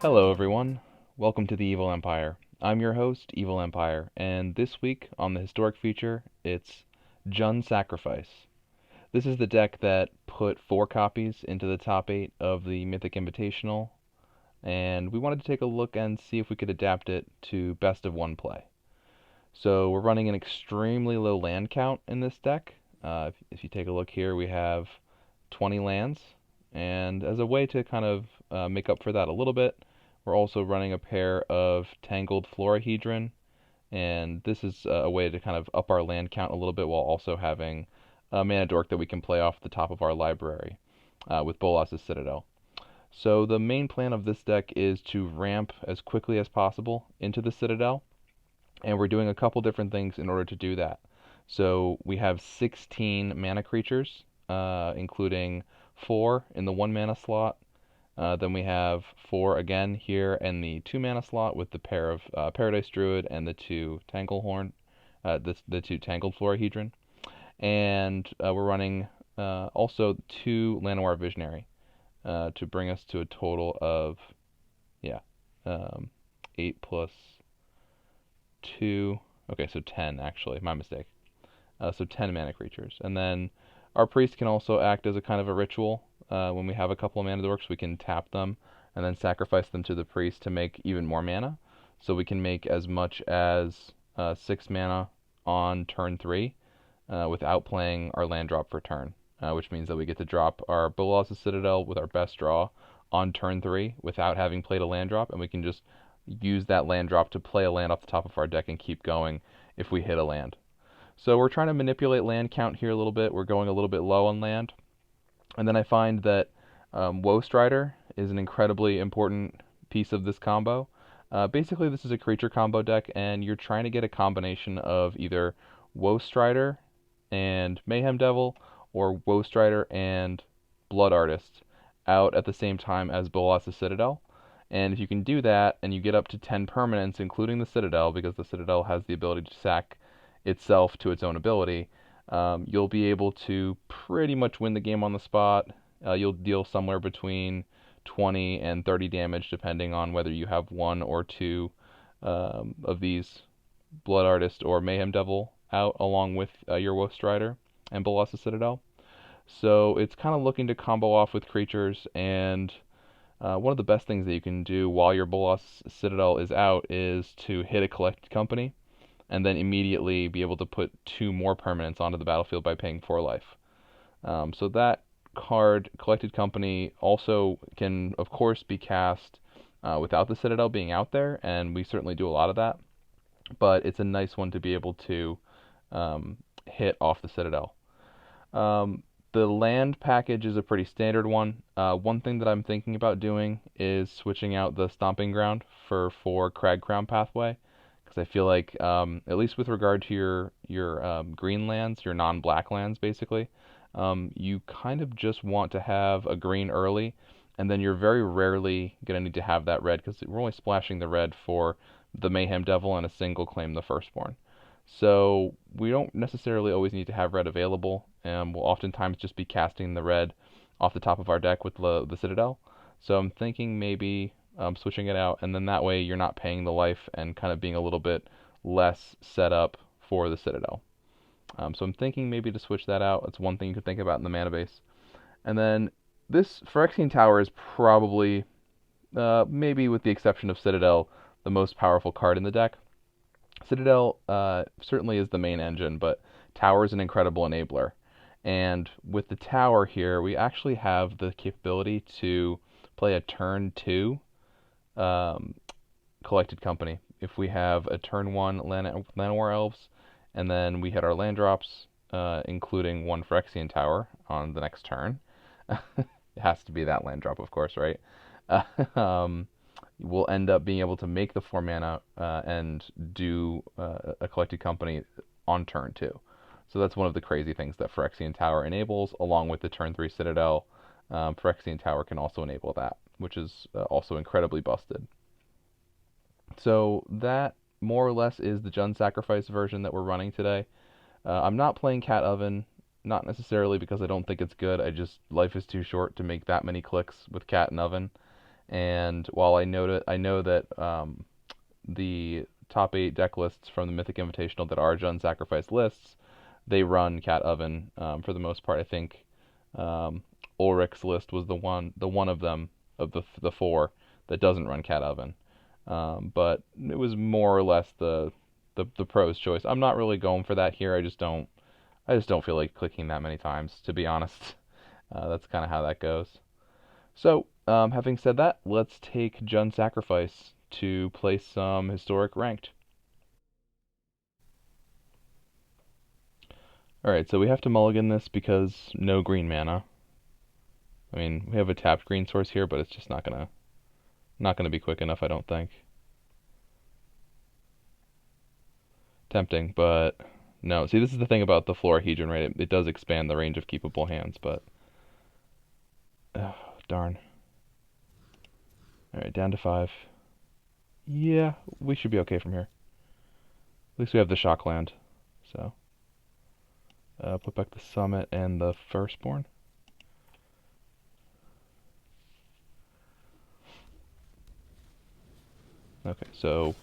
Hello, everyone. Welcome to the Evil Empire. I'm your host, Evil Empire, and this week on the historic feature, it's Jund Sacrifice. This is the deck that put 4 copies into the top 8 of the Mythic Invitational, and we wanted to take a look and see if we could adapt it to best of 1 play. So we're running an extremely low land count in this deck. If you take a look here, we have 20 lands, and as a way to kind of make up for that a little bit, we're also running a pair of Tangled Florahedron, and this is a way to kind of up our land count a little bit while also having a mana dork that we can play off the top of our library with Bolas's Citadel. So the main plan of this deck is to ramp as quickly as possible into the Citadel, and we're doing a couple different things in order to do that. So we have 16 mana creatures, including 4 in the 1 mana slot. Then we have 4 again here in the 2 mana slot with the pair of Paradise Druid and the 2 Tanglehorn, the 2 Tangled Florahedron. And we're running also 2 Llanowar Visionary to bring us to a total of, 8 plus 2. Okay, so 10 actually, my mistake. So 10 mana creatures. And then our priest can also act as a kind of a ritual. When we have a couple of mana dorks, we can tap them and then sacrifice them to the priest to make even more mana. So we can make as much as 6 mana on turn 3 without playing our land drop for turn, which means that we get to drop our Bolas's Citadel with our best draw on turn 3 without having played a land drop, and we can just use that land drop to play a land off the top of our deck and keep going if we hit a land. So we're trying to manipulate land count here a little bit. We're going a little bit low on land. And then I find that Woe Strider is an incredibly important piece of this combo. Basically, this is a creature combo deck, and you're trying to get a combination of either Woe Strider and Mayhem Devil, or Woe Strider and Blood Artist out at the same time as Bolas's Citadel. And if you can do that, and you get up to 10 permanents, including the Citadel, because the Citadel has the ability to sack itself to its own ability, you'll be able to pretty much win the game on the spot. You'll deal somewhere between 20 and 30 damage, depending on whether you have 1 or 2 of these Blood Artist or Mayhem Devil out, along with your Woe Strider and Bolas's Citadel. So it's kind of looking to combo off with creatures, and one of the best things that you can do while your Bolas's Citadel is out is to hit a Collected Company, and then immediately be able to put 2 more permanents onto the battlefield by paying 4 life. So that card, Collected Company, also can, of course, be cast without the Citadel being out there, and we certainly do a lot of that. But it's a nice one to be able to hit off the Citadel. The land package is a pretty standard one. One thing that I'm thinking about doing is switching out the Stomping Ground for 4 Crag Crown Pathway, because I feel like, at least with regard to your green lands, your non-black lands, basically, you kind of just want to have a green early, and then you're very rarely going to need to have that red, because we're only splashing the red for the Mayhem Devil and a single Claim the Firstborn. So we don't necessarily always need to have red available, and we'll oftentimes just be casting the red off the top of our deck with the Citadel. So I'm thinking maybe switching it out, and then that way you're not paying the life and kind of being a little bit less set up for the Citadel. So I'm thinking maybe to switch that out. That's one thing you could think about in the mana base. And then this Phyrexian Tower is probably, maybe with the exception of Citadel, the most powerful card in the deck. Citadel certainly is the main engine, but Tower is an incredible enabler. And with the Tower here, we actually have the capability to play a turn 2 Collected Company. If we have a turn 1 Llanowar Elves, and then we hit our land drops, including 1 Phyrexian Tower on the next turn. It has to be that land drop, of course, right? We'll end up being able to make the 4 mana and do a Collected Company on turn 2. So that's one of the crazy things that Phyrexian Tower enables, along with the turn 3 Citadel. Phyrexian Tower can also enable that. which is also incredibly busted. So that more or less is the Jund Sacrifice version that we're running today. I'm not playing Cat Oven, not necessarily because I don't think it's good. I just life is too short to make that many clicks with Cat and Oven. And while I know that the top 8 deck lists from the Mythic Invitational that are Jund Sacrifice lists, they run Cat Oven for the most part. I think Ulrich's list was the one of them of the 4 that doesn't run Cat Oven. But it was more or less the pro's choice. I'm not really going for that here. I just don't feel like clicking that many times, to be honest. That's kind of how that goes. So, having said that, let's take Jund Sacrifice to play some Historic Ranked. Alright, so we have to mulligan this because no green mana. I mean, we have a tapped green source here, but it's just not gonna be quick enough, I don't think. Tempting, but no. See, this is the thing about the Florahedron, right? It does expand the range of keepable hands, but oh, darn. Alright, down to 5. Yeah, we should be okay from here. At least we have the shock land. So, put back the Summit and the Firstborn. Okay, so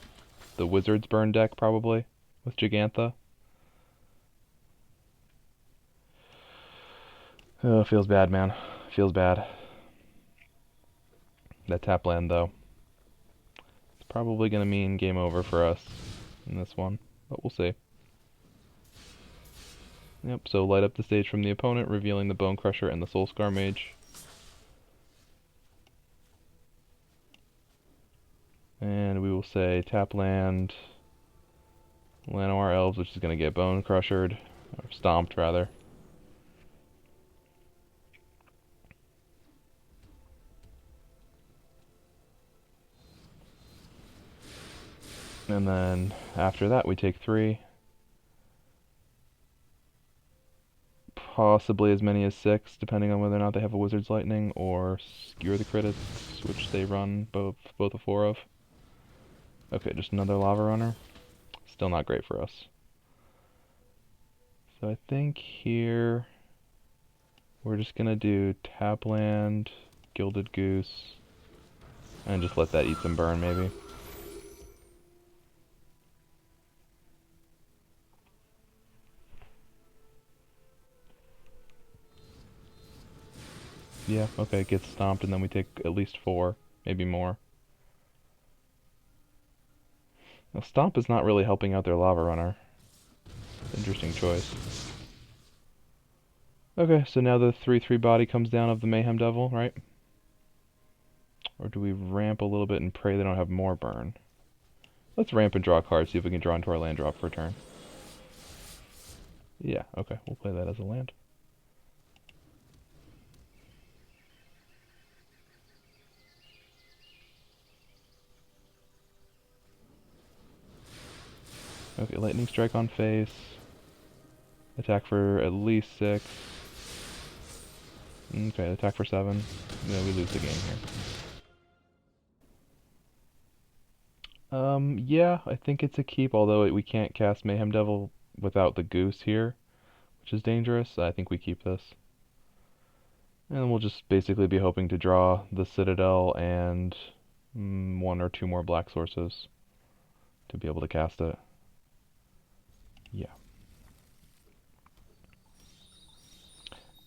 the Wizard's Burn deck probably with Gigantha. Oh, feels bad, man. Feels bad. That tap land, though, it's probably going to mean game over for us in this one, but we'll see. Yep, so light up the stage from the opponent, revealing the Bone Crusher and the Soulscar Mage. And we will say tap land Llanowar Elves, which is going to get Bone Crushered, or Stomped rather. And then after that we take 3. Possibly as many as 6, depending on whether or not they have a Wizard's Lightning or Skewer the Critics, which they run both of 4 of. Okay, just another Lava Runner. Still not great for us. So I think here we're just gonna do tap land, Gilded Goose, and just let that eat some burn maybe. Yeah, okay, it gets stomped and then we take at least 4, maybe more. Now, Stomp is not really helping out their Lava Runner. Interesting choice. Okay, so now the 3/3 body comes down of the Mayhem Devil, right? Or do we ramp a little bit and pray they don't have more burn? Let's ramp and draw a card, see if we can draw into our land drop for a turn. Yeah, okay, we'll play that as a land. Okay, Lightning Strike on face. Attack for at least 6. Okay, attack for 7. No, we lose the game here. Yeah, I think it's a keep, although we can't cast Mayhem Devil without the Goose here, which is dangerous. I think we keep this. And we'll just basically be hoping to draw the Citadel and 1 or 2 more black sources to be able to cast it. Yeah.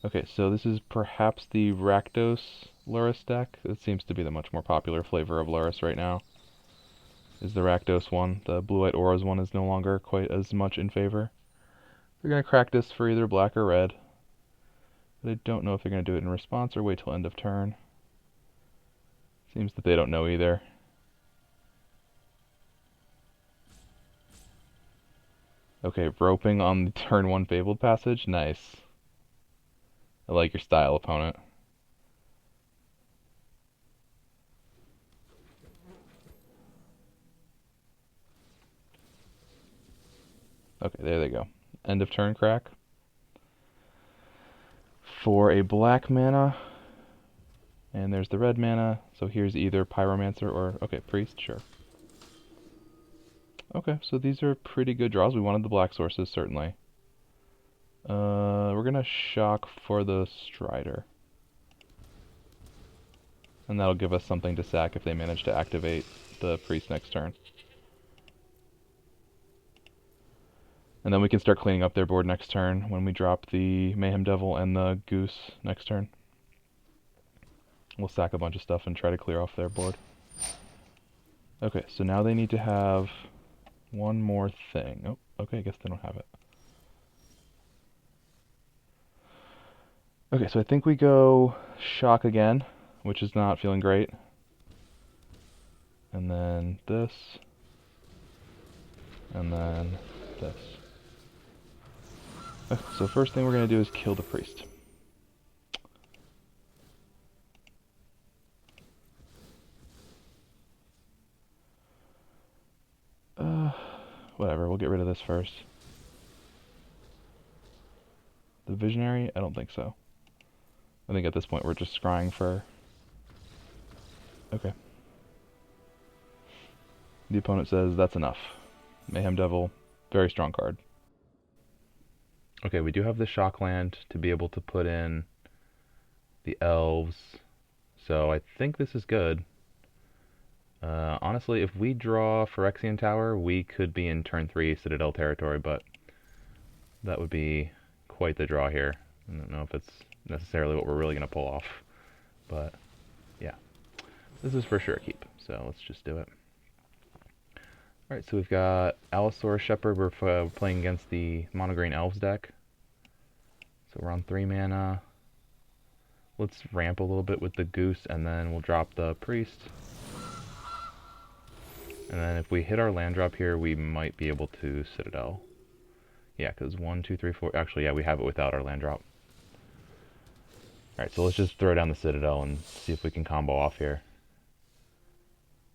Okay, so this is perhaps the Rakdos Lurrus deck. It seems to be the much more popular flavor of Lurrus right now. Is the Rakdos one. The Blue-White Auras one is no longer quite as much in favor. They're going to crack this for either black or red. But I don't know if they're going to do it in response or wait till end of turn. Seems that they don't know either. Okay, roping on the turn 1 Fabled Passage. Nice. I like your style, opponent. Okay, there they go. End of turn crack. For a black mana, And there's the red mana, so here's either Pyromancer or, okay, Priest, sure. Okay, so these are pretty good draws. We wanted the black sources, certainly. We're gonna shock for the Strider. And that'll give us something to sack if they manage to activate the Priest next turn. And then we can start cleaning up their board next turn when we drop the Mayhem Devil and the Goose next turn. We'll sack a bunch of stuff and try to clear off their board. Okay, so now they need to have one more thing. Oh, okay, I guess they don't have it. Okay, so I think we go shock again, which is not feeling great. And then this. And then this. Okay, so first thing we're going to do is kill the priest. Whatever, we'll get rid of this first. The visionary? I don't think so. I think at this point we're just scrying for... Okay. The opponent says that's enough. Mayhem Devil, very strong card. Okay, we do have the shock land to be able to put in the elves, so I think this is good. Honestly, if we draw Phyrexian Tower, we could be in turn 3 Citadel territory, but that would be quite the draw here. I don't know if it's necessarily what we're really going to pull off, but yeah. This is for sure a keep, so let's just do it. Alright, so we've got Allosaurus Shepherd. We're playing against the Monogreen Elves deck. So we're on 3 mana. Let's ramp a little bit with the Goose, and then we'll drop the Priest. And then if we hit our land drop here, we might be able to Citadel. Yeah, because 1, 2, 3, 4... Actually, yeah, we have it without our land drop. Alright, so let's just throw down the Citadel and see if we can combo off here.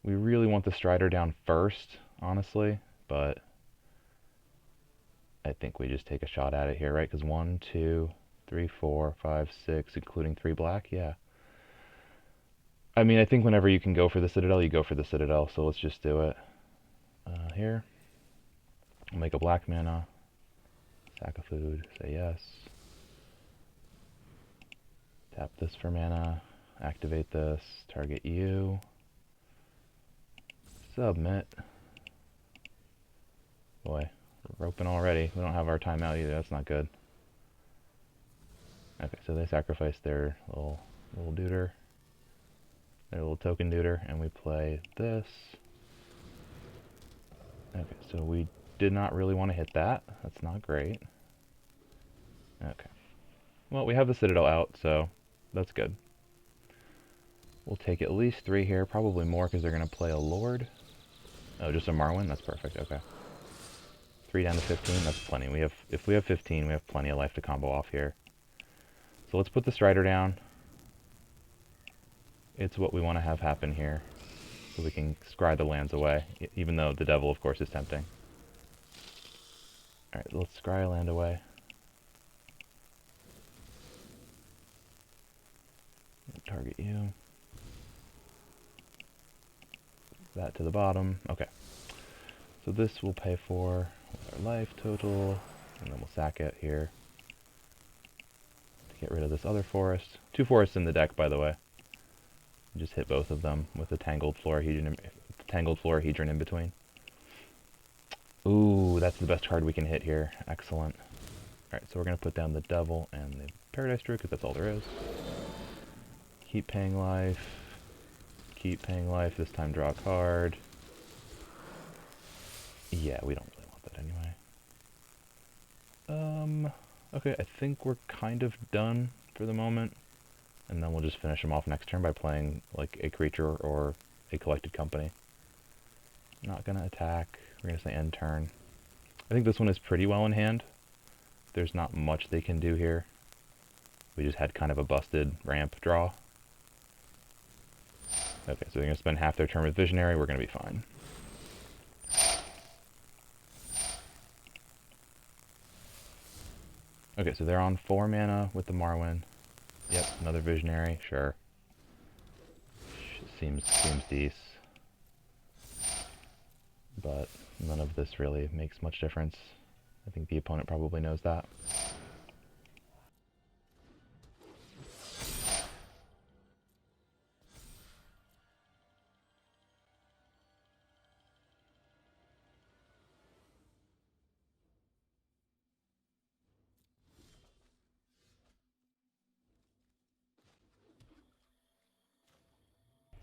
We really want the Strider down first, honestly, but I think we just take a shot at it here, right? Because 1, 2, 3, 4, 5, 6, including 3 black, yeah. I mean, I think whenever you can go for the Citadel, you go for the Citadel, so let's just do it. Here, I'll make a black mana, sack a food, say yes. Tap this for mana, activate this, target you. Submit. Boy, we're roping already. We don't have our timeout either, that's not good. Okay, so they sacrifice their little duder. Their little token duder, and we play this. Okay, so we did not really want to hit that. That's not great. Okay. Well, we have the Citadel out, so that's good. We'll take at least 3 here, probably more because they're going to play a Lord. Oh, just a Marwyn? That's perfect, okay. 3 down to 15, that's plenty. If we have 15, we have plenty of life to combo off here. So let's put the Strider down. It's what we want to have happen here, so we can scry the lands away, even though the Devil, of course, is tempting. Alright, let's scry a land away. Target you. That to the bottom. Okay. So this will pay for our life total, and then we'll sack it here to get rid of this other forest. 2 forests in the deck, by the way. Just hit both of them with a Tangled Florahedron in between. Ooh, that's the best card we can hit here. Excellent. Alright, so we're going to put down the Devil and the Paradise Druid, because that's all there is. Keep paying life. Keep paying life. This time draw a card. Yeah, we don't really want that anyway. Okay, I think we're kind of done for the moment. And then we'll just finish them off next turn by playing like a creature or a collected company. Not gonna attack. We're gonna say end turn. I think this one is pretty well in hand. There's not much they can do here. We just had kind of a busted ramp draw. Okay, so they're gonna spend half their turn with Visionary. We're gonna be fine. Okay, so they're on 4 mana with the Marwyn. Yep, another Visionary, sure. Seems decent, but none of this really makes much difference. I think the opponent probably knows that.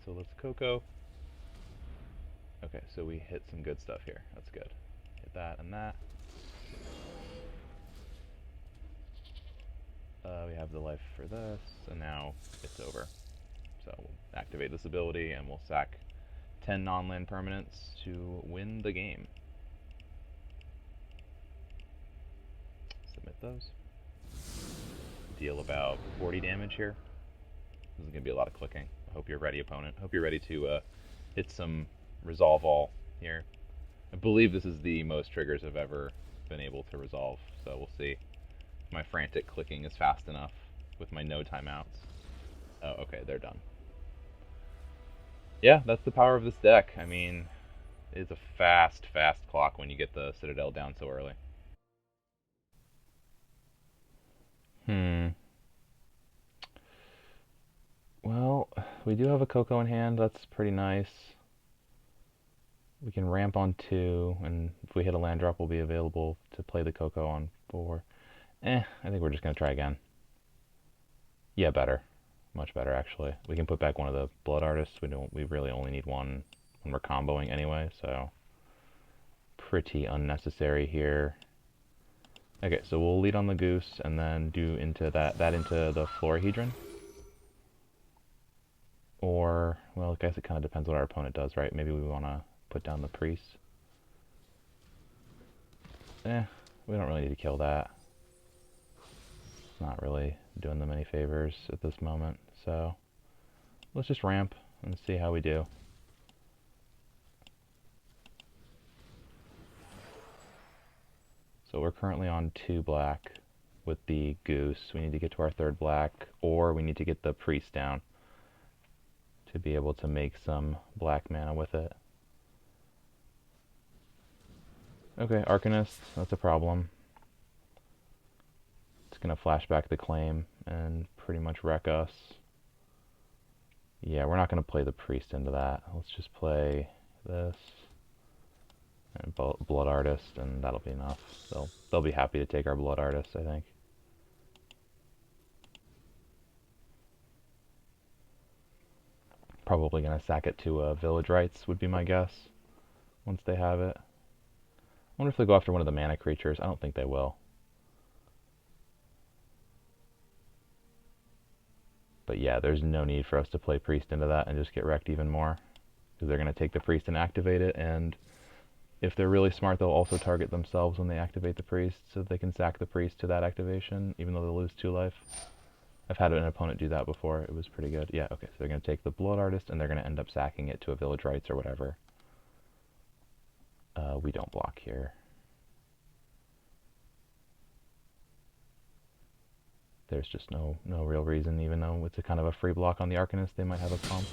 So let's Coco. Okay, so we hit some good stuff here. That's good. Hit that and that. We have the life for this, and now it's over. So we'll activate this ability, and we'll sack 10 non-land permanents to win the game. Submit those. Deal about 40 damage here. This is going to be a lot of clicking. I hope you're ready, opponent. Hope you're ready to hit some resolve all here. I believe this is the most triggers I've ever been able to resolve, so we'll see. My frantic clicking is fast enough with my no timeouts. Oh, okay, they're done. Yeah, that's the power of this deck. I mean, it's a fast clock when you get the Citadel down so early. Well, we do have a Coco in hand. That's pretty nice. We can ramp on 2, and if we hit a land drop, we'll be available to play the Coco on 4. I think we're just going to try again. Yeah, better. Much better, actually. We can put back one of the Blood Artists. We really only need one when we're comboing anyway, so pretty unnecessary here. Okay, so we'll lead on the Goose and then do into that into the Florahedron. Or, well, I guess it kind of depends what our opponent does, right? Maybe we want to put down the Priest. We don't really need to kill that. It's not really doing them any favors at this moment, so let's just ramp and see how we do. So we're currently on 2 black with the Goose. We need to get to our 3rd black, or we need to get the Priest down to be able to make some black mana with it. Okay, Arcanist, that's a problem. It's going to flash back the claim and pretty much wreck us. Yeah, we're not going to play the Priest into that. Let's just play this and Blood Artist, and that'll be enough. They'll be happy to take our Blood Artist, I think. Probably going to sack it to Village Rites, would be my guess, once they have it. I wonder if they'll go after one of the mana creatures. I don't think they will. But yeah, there's no need for us to play Priest into that and just get wrecked even more, because they're going to take the Priest and activate it, and if they're really smart, they'll also target themselves when they activate the Priest, so they can sack the Priest to that activation, even though they'll lose 2 life. I've had an opponent do that before. It was pretty good. Yeah, okay, so they're going to take the Blood Artist, and they're going to end up sacking it to a Village Rites or whatever. We don't block here. There's just no real reason, even though it's a kind of a free block on the Arcanist, they might have a pump.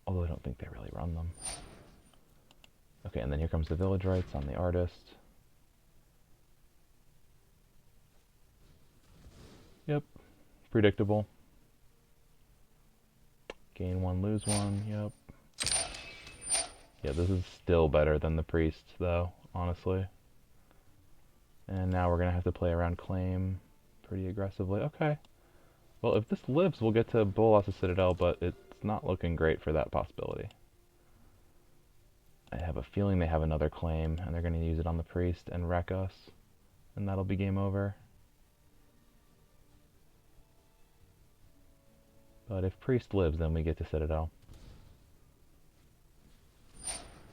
Although I don't think they really run them. Okay, and then here comes the Village Rites on the Artist. Yep, predictable. Gain 1, lose 1, yep. Yeah, this is still better than the Priest, though, honestly. And now we're going to have to play around Claim pretty aggressively. Okay. Well, if this lives, we'll get to Bolas's Citadel, but it's not looking great for that possibility. I have a feeling they have another Claim, and they're going to use it on the Priest and wreck us. And that'll be game over. But if Priest lives, then we get to Citadel.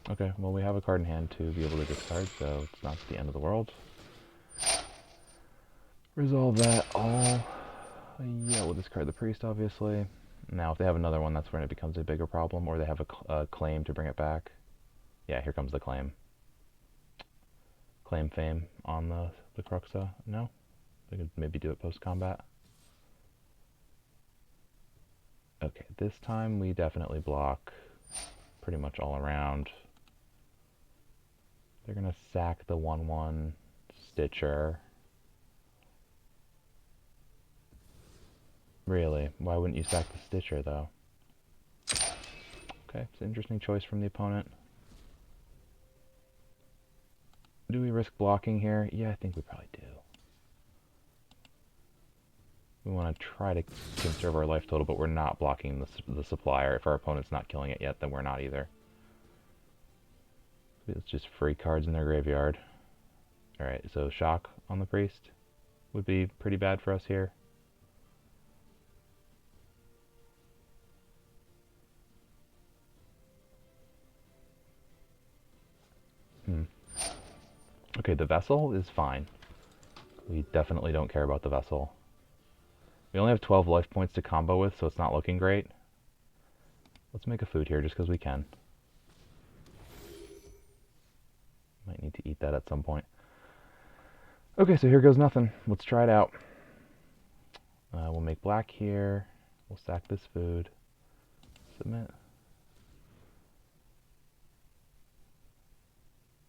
Okay, well we have a card in hand to be able to discard, so it's not the end of the world. Resolve that all. Yeah, we'll discard the Priest, obviously. Now, if they have another one, that's when it becomes a bigger problem, or they have a claim to bring it back. Yeah, here comes the claim. Claim fame on the Cruxa. No? They could maybe do it post-combat. Okay, this time we definitely block pretty much all around. They're gonna sack the 1/1 Stitcher. Really? Why wouldn't you sack the Stitcher, though? Okay, it's an interesting choice from the opponent. Do we risk blocking here? Yeah, I think we probably do. We want to try to conserve our life total, but we're not blocking the supplier. If our opponent's not killing it yet, then we're not either. It's just free cards in their graveyard. Alright, so shock on the priest would be pretty bad for us here. Okay, the vessel is fine. We definitely don't care about the vessel. We only have 12 life points to combo with, so it's not looking great. Let's make a food here just because we can. Might need to eat that at some point. Okay, so here goes nothing. Let's try it out. We'll make black here. We'll sack this food. Submit.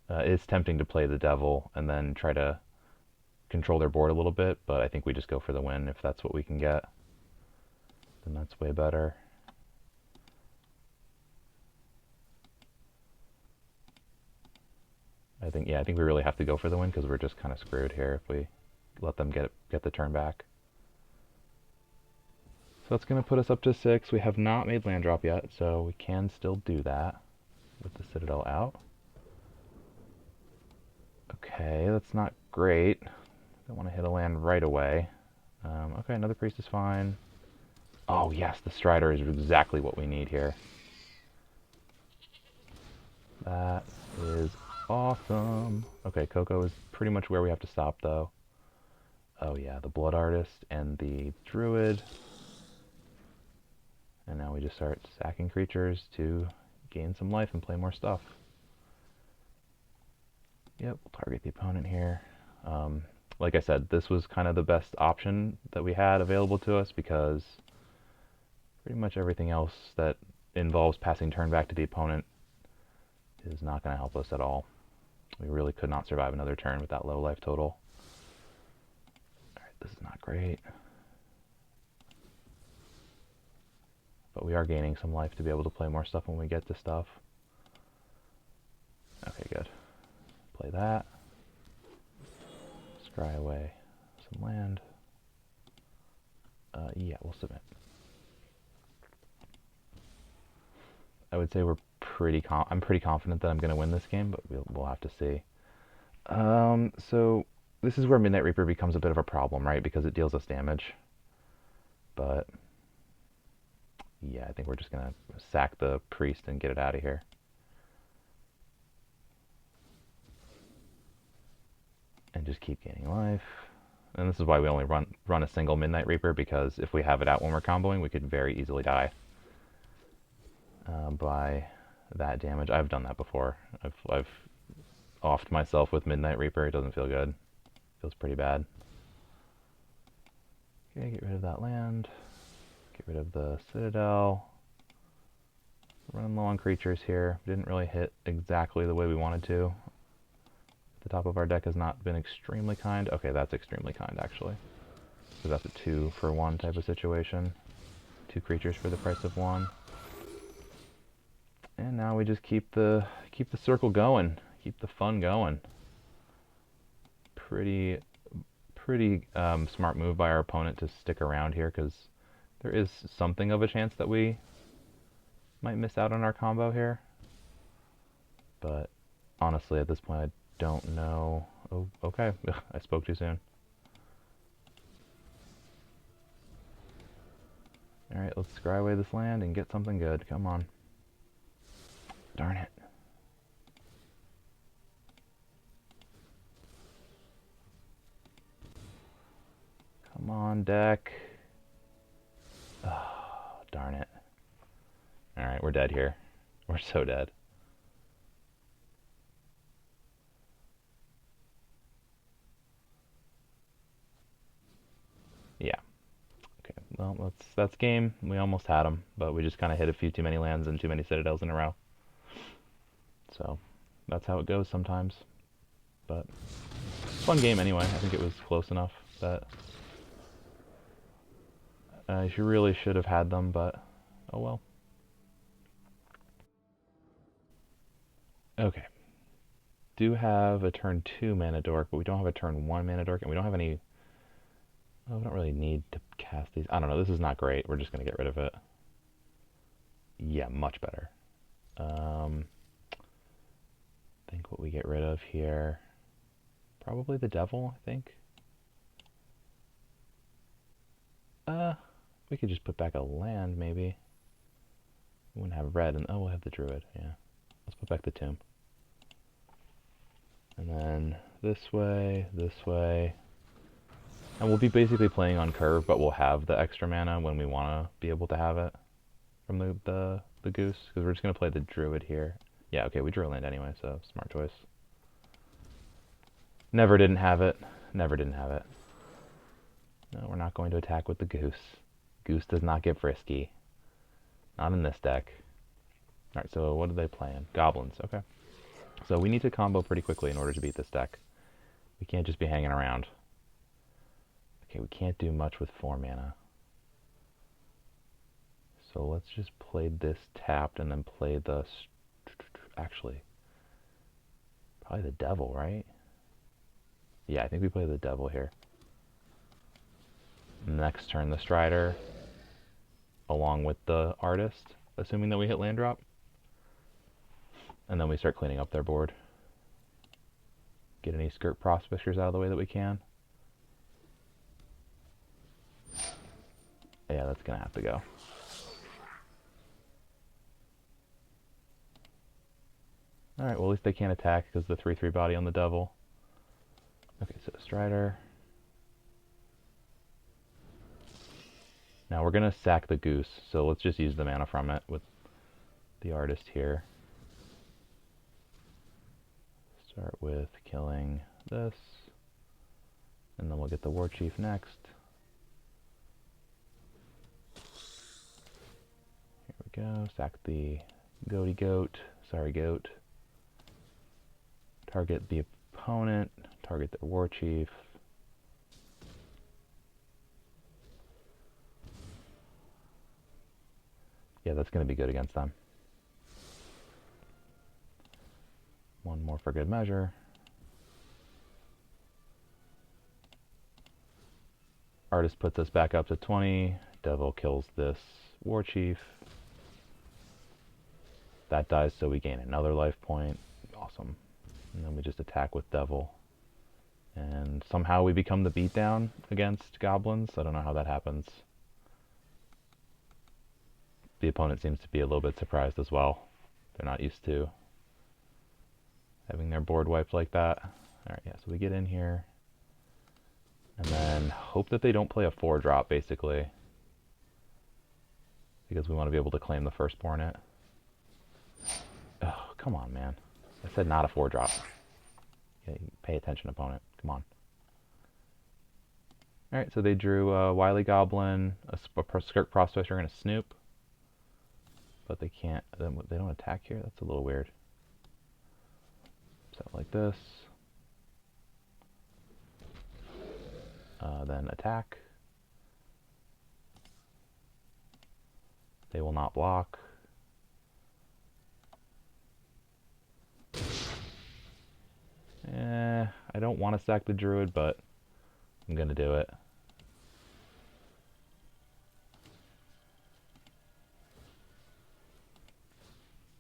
It's tempting to play the devil and then try to control their board a little bit, but I think we just go for the win if that's what we can get. Then that's way better. I think we really have to go for the win because we're just kind of screwed here if we let them get the turn back. So that's going to put us up to 6. We have not made land drop yet, so we can still do that with the Citadel out. Okay, that's not great. Don't want to hit a land right away. Okay, another priest is fine. Oh yes, the Strider is exactly what we need here. That is awesome. Okay, Coco is pretty much where we have to stop though. Oh yeah, the Blood Artist and the Druid. And now we just start sacking creatures to gain some life and play more stuff. Yep, we'll target the opponent here. Like I said, this was kind of the best option that we had available to us because pretty much everything else that involves passing turn back to the opponent is not going to help us at all. We really could not survive another turn with that low life total. Alright, this is not great. But we are gaining some life to be able to play more stuff when we get to stuff. Okay, good. Play that. Scry away some land. Yeah, we'll submit. I would say I'm pretty confident that I'm going to win this game, but we'll have to see. So this is where Midnight Reaper becomes a bit of a problem, right? Because it deals us damage. But yeah, I think we're just going to sack the priest and get it out of here. And just keep gaining life. And this is why we only run a single Midnight Reaper, because if we have it out when we're comboing, we could very easily die by that damage. I've done that before. I've offed myself with Midnight Reaper. It doesn't feel good. It feels pretty bad. Okay, get rid of that land. Get rid of the Citadel. Running low on creatures here. Didn't really hit exactly the way we wanted to. The top of our deck has not been extremely kind. Okay, that's extremely kind, actually. So that's a 2-for-1 type of situation. 2 creatures for the price of 1. And now we just keep the circle going. Keep the fun going. Pretty smart move by our opponent to stick around here, because there is something of a chance that we might miss out on our combo here. But honestly, at this point, I don't know. Oh, okay. I spoke too soon. Alright, let's scry away this land and get something good. Come on. Darn it. Come on, deck. Oh, darn it. Alright, we're dead here. We're so dead. Yeah. Okay, Well, that's game. We almost had them, but we just kind of hit a few too many lands and too many citadels in a row. So that's how it goes sometimes. But fun game anyway. I think it was close enough that you really should have had them, but oh well. Okay. Do have a turn 2 mana dork, but we don't have a turn 1 mana dork, and we don't have any. Oh, we don't really need to cast these. I don't know. This is not great. We're just gonna get rid of it. Yeah, much better. I think what we get rid of here, probably the devil. I think. We could just put back a land, maybe. We wouldn't have red, and oh, we'll have the druid. Yeah, let's put back the tomb. And then this way, and we'll be basically playing on curve, but we'll have the extra mana when we want to be able to have it from the goose, because we're just gonna play the druid here. Yeah, okay, we drew a land anyway, so smart choice. Never didn't have it. Never didn't have it. No, we're not going to attack with the goose. Goose does not get frisky. Not in this deck. Alright, so what are they playing? Goblins, okay. So we need to combo pretty quickly in order to beat this deck. We can't just be hanging around. Okay, we can't do much with 4 mana. So let's just play this tapped and then play the... Actually, probably the devil, right? Yeah, I think we play the devil here. Next turn, the Strider, along with the Artist, assuming that we hit land drop. And then we start cleaning up their board. Get any skirt prospectors out of the way that we can. Yeah, that's gonna have to go. Alright, well at least they can't attack because the 3/3 body on the devil. Okay, so Strider. Now we're gonna sack the goose, so let's just use the mana from it with the Artist here. Start with killing this, and then we'll get the War Chief next. Here we go, sack the goat. Target the opponent, target their War Chief. Yeah, that's going to be good against them. One more for good measure. Artist puts us back up to 20. Devil kills this War Chief. That dies, so we gain another life point. Awesome. And then we just attack with Devil. And somehow we become the beatdown against goblins. I don't know how that happens. The opponent seems to be a little bit surprised as well. They're not used to having their board wiped like that. Alright, yeah, so we get in here. And then hope that they don't play a 4-drop, basically. Because we want to be able to claim the firstborn it. Oh, come on, man. I said not a 4-drop. Okay, pay attention, opponent. Come on. Alright, so they drew a Wily Goblin, a Skirt Prospector, and a Snoop. But they can't, they don't attack here? That's a little weird. So like this. Then attack. They will not block. I don't want to sack the Druid, but I'm going to do it.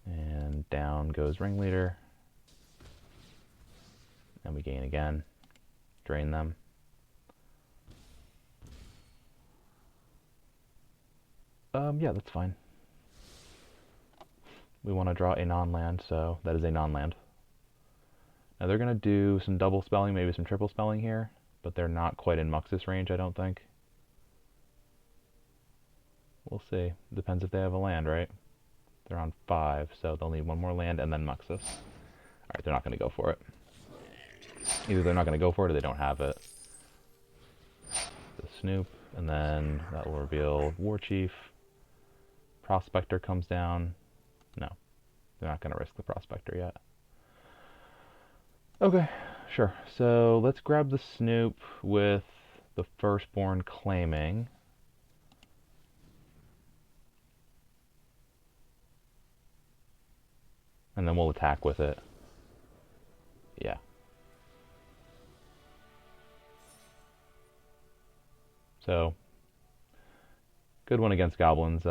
And down goes Ringleader. And we gain again. Drain them. Yeah, that's fine. We want to draw a non-land, so that is a non-land. Now they're going to do some double spelling, maybe some triple spelling here, but they're not quite in Muxus range, I don't think. We'll see. Depends if they have a land, right? They're on 5, so they'll need one more land and then Muxus. Alright, they're not going to go for it. Either they're not going to go for it or they don't have it. The Snoop. And then that will reveal War Chief. Prospector comes down. No, they're not going to risk the Prospector yet. Okay, sure. So let's grab the Snoop with the Firstborn claiming. And then we'll attack with it. Yeah. So, good one against goblins.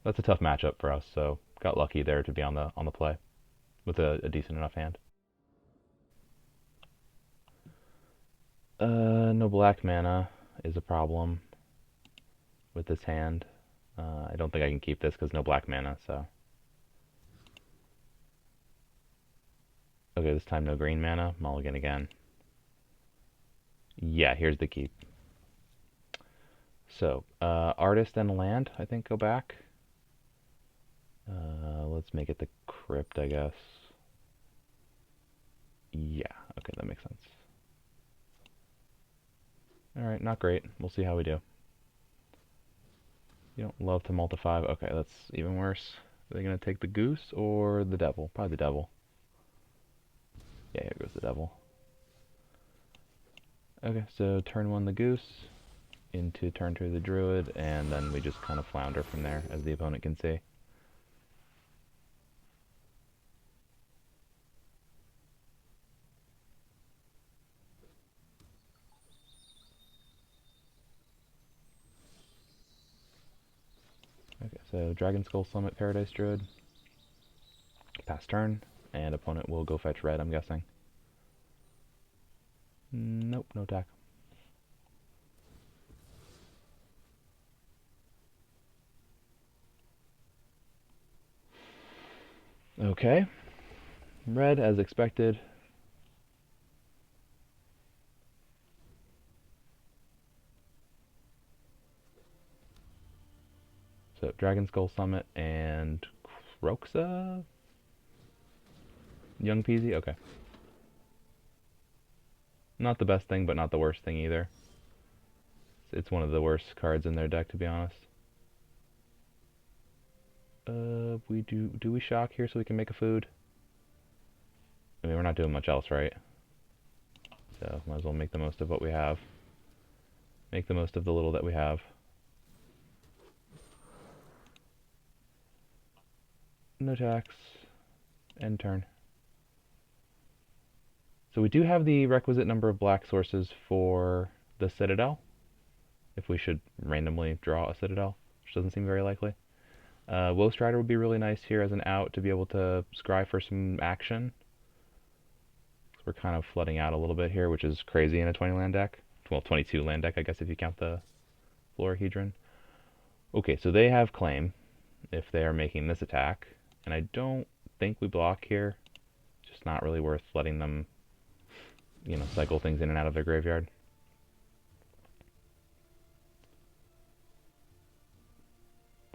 That's a tough matchup for us, so got lucky there to be on the play with a decent enough hand. No black mana is a problem with this hand. I don't think I can keep this because no black mana, so. Okay, this time no green mana. Mulligan again. Yeah, here's the keep. So, artist and land, I think, go back. Let's make it the crypt, I guess. Yeah, okay, that makes sense. Alright, not great. We'll see how we do. You don't love to multi-5. Okay, that's even worse. Are they going to take the goose or the devil? Probably the devil. Yeah, here goes the devil. Okay, so turn 1 the goose, into turn 2 the druid, and then we just kind of flounder from there, as the opponent can see. Okay, so Dragon Skull Summit Paradise Druid. Pass turn, and opponent will go fetch red, I'm guessing. Nope, no attack. Okay. Red, as expected. So, Dragon Skull Summit and Kroxa? Young Peasy? Okay. Not the best thing, but not the worst thing either. It's one of the worst cards in their deck, to be honest. Do we shock here so we can make a food? I mean, we're not doing much else, right? So, might as well make the most of what we have. Make the most of the little that we have. No tax. End turn. So we do have the requisite number of black sources for the Citadel, if we should randomly draw a Citadel, which doesn't seem very likely. Woe Strider would be really nice here as an out to be able to scry for some action. So we're kind of flooding out a little bit here, which is crazy in a 20 land deck. Well, 22 land deck, I guess, if you count the Florahedron. Okay, so they have claim if they are making this attack, and I don't think we block here. Just not really worth letting them, you know, cycle things in and out of their graveyard.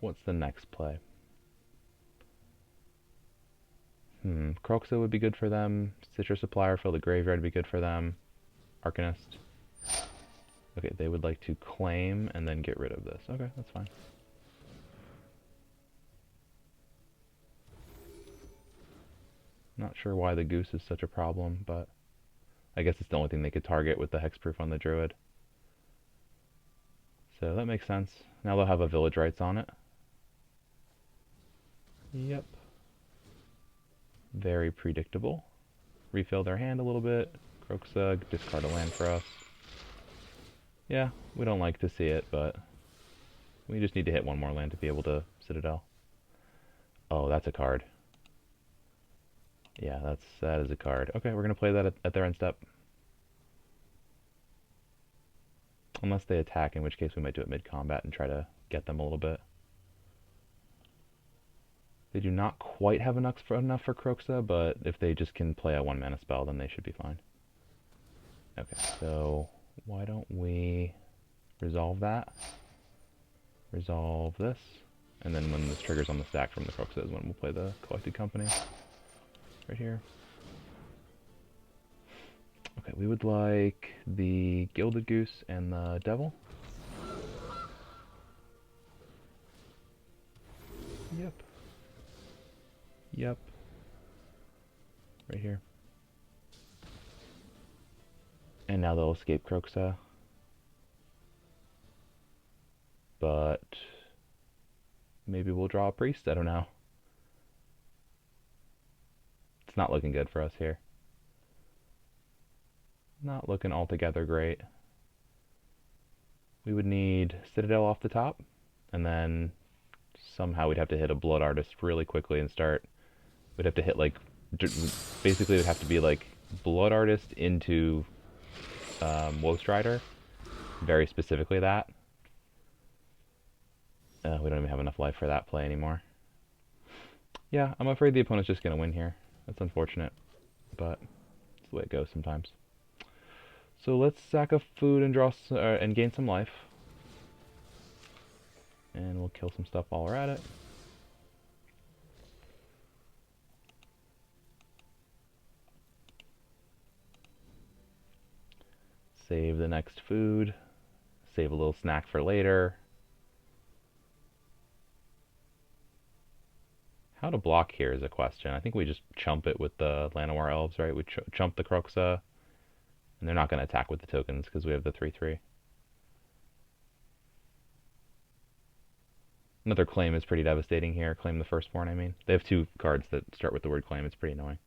What's the next play? Kroxa would be good for them. Citrus Supplier, fill the graveyard would be good for them. Arcanist. Okay, they would like to claim and then get rid of this. Okay, that's fine. Not sure why the goose is such a problem, but I guess it's the only thing they could target with the hexproof on the druid. So that makes sense. Now they'll have a village rights on it. Yep. Very predictable. Refill their hand a little bit. Kroxa, discard a land for us. Yeah, we don't like to see it, but we just need to hit one more land to be able to Citadel. Oh, that's a card. Yeah, that is a card. Okay, we're gonna play that at their end step. Unless they attack, in which case we might do it mid-combat and try to get them a little bit. They do not quite have enough for Kroxa, but if they just can play a 1-mana spell, then they should be fine. Okay, so why don't we resolve that? Resolve this. And then when this triggers on the stack from the Kroxa is when we'll play the Collected Company. Right here. Okay, we would like the Gilded Goose and the Devil. Yep. Yep. Right here. And now they'll escape Croxa. But maybe we'll draw a priest. I don't know. It's not looking good for us here. Not looking altogether great. We would need Citadel off the top, and then somehow we'd have to hit a Blood Artist really quickly and start. We'd have to hit like, basically it'd have to be like Blood Artist into Woe Strider, very specifically that. We don't even have enough life for that play anymore. Yeah, I'm afraid the opponent's just gonna win here. That's unfortunate, but it's the way it goes sometimes. So let's sack a food and draw and gain some life, and we'll kill some stuff while we're at it. Save the next food. Save a little snack for later. How to block here is a question. I think we just chump it with the Llanowar Elves, right? We chump the Croxa, and they're not going to attack with the tokens because we have the 3/3. Another claim is pretty devastating here. Claim the Firstborn, I mean. They have two cards that start with the word claim. It's pretty annoying.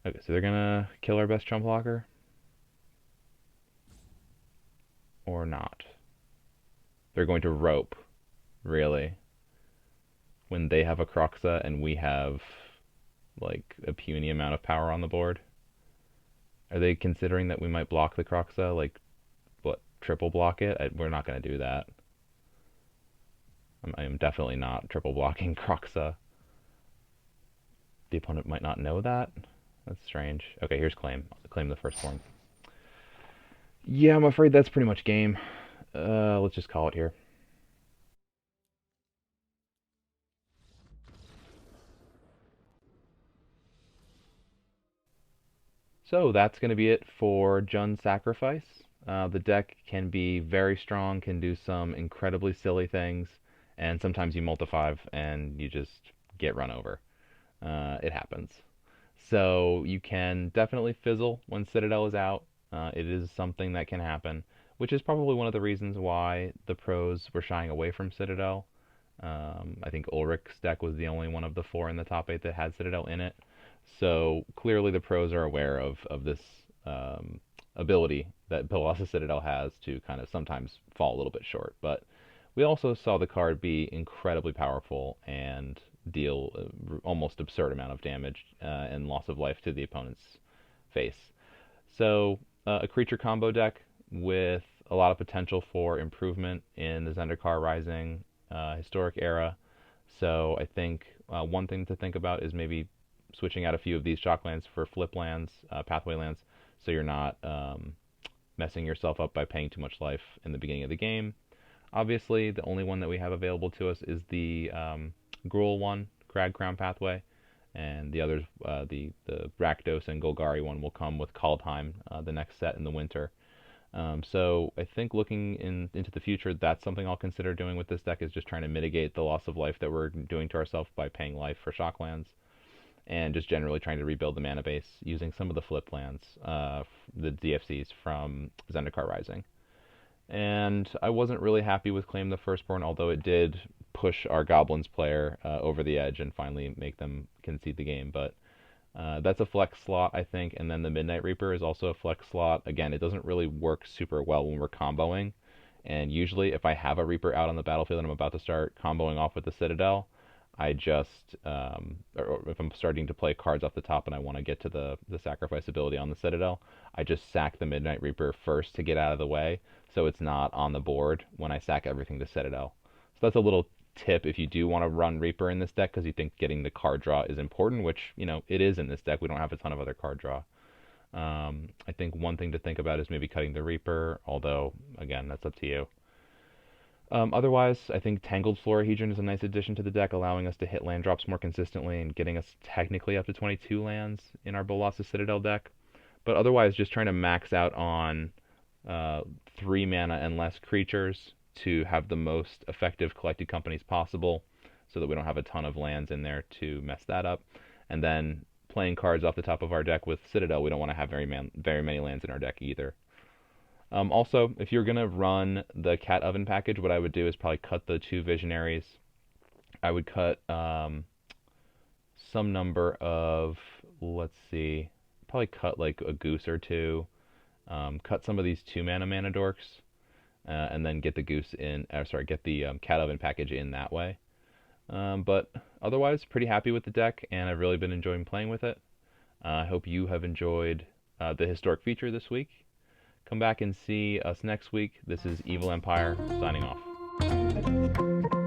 Okay, so they're going to kill our best chump blocker. Or not. They're going to rope. Really? When they have a Croxa and we have like a puny amount of power on the board? Are they considering that we might block the Croxa? Like, what, triple block it? We're not going to do that. I am definitely not triple blocking Croxa. The opponent might not know that. That's strange. Okay, here's claim. Claim the Firstborn. Yeah, I'm afraid that's pretty much game. Let's just call it here. So that's going to be it for Jund's Sacrifice. The deck can be very strong, can do some incredibly silly things, and sometimes you multi-5 and you just get run over. It happens. So you can definitely fizzle when Citadel is out. It is something that can happen, which is probably one of the reasons why the pros were shying away from Citadel. I think Ulrich's deck was the only one of the four in the top 8 that had Citadel in it. So clearly the pros are aware of this ability that Colossus Citadel has to kind of sometimes fall a little bit short. But we also saw the card be incredibly powerful and deal almost absurd amount of damage and loss of life to the opponent's face. So a creature combo deck with a lot of potential for improvement in the Zendikar Rising historic era. So I think one thing to think about is maybe switching out a few of these shock lands for flip lands, pathway lands, so you're not messing yourself up by paying too much life in the beginning of the game. Obviously, the only one that we have available to us is the Gruul one, Crag Crown Pathway, and the others, the Rakdos and Golgari one will come with Kaldheim, the next set in the winter. So I think looking into the future, that's something I'll consider doing with this deck, is just trying to mitigate the loss of life that we're doing to ourselves by paying life for shock lands, and just generally trying to rebuild the mana base using some of the flip lands, the DFCs from Zendikar Rising. And I wasn't really happy with Claim the Firstborn, although it did push our Goblins player over the edge and finally make them concede the game. But that's a flex slot, I think. And then the Midnight Reaper is also a flex slot. Again, it doesn't really work super well when we're comboing. And usually, if I have a Reaper out on the battlefield and I'm about to start comboing off with the Citadel, I just, or if I'm starting to play cards off the top and I want to get to the sacrifice ability on the Citadel, I just sack the Midnight Reaper first to get out of the way, so it's not on the board when I sack everything to Citadel. So that's a little tip if you do want to run Reaper in this deck because you think getting the card draw is important, which, you know, it is in this deck. We don't have a ton of other card draw. I think one thing to think about is maybe cutting the Reaper, although, again, that's up to you. Otherwise, I think Tangled Florahedron is a nice addition to the deck, allowing us to hit land drops more consistently and getting us technically up to 22 lands in our Bolas's Citadel deck. But otherwise, just trying to max out on 3 mana and less creatures to have the most effective collected companies possible. so that we don't have a ton of lands in there to mess that up. And then playing cards off the top of our deck with Citadel, we don't want to have very many lands in our deck either. Also, if you're going to run the Cat Oven package, what I would do is probably cut the 2 Visionaries. I would cut some number of, let's see, probably cut like a Goose or 2. Cut some of these 2-mana dorks, and then get the Goose in, get the Cat Oven package in that way. But otherwise, pretty happy with the deck, and I've really been enjoying playing with it. I hope you have enjoyed the historic feature this week. Come back and see us next week. This is Evil Empire, signing off.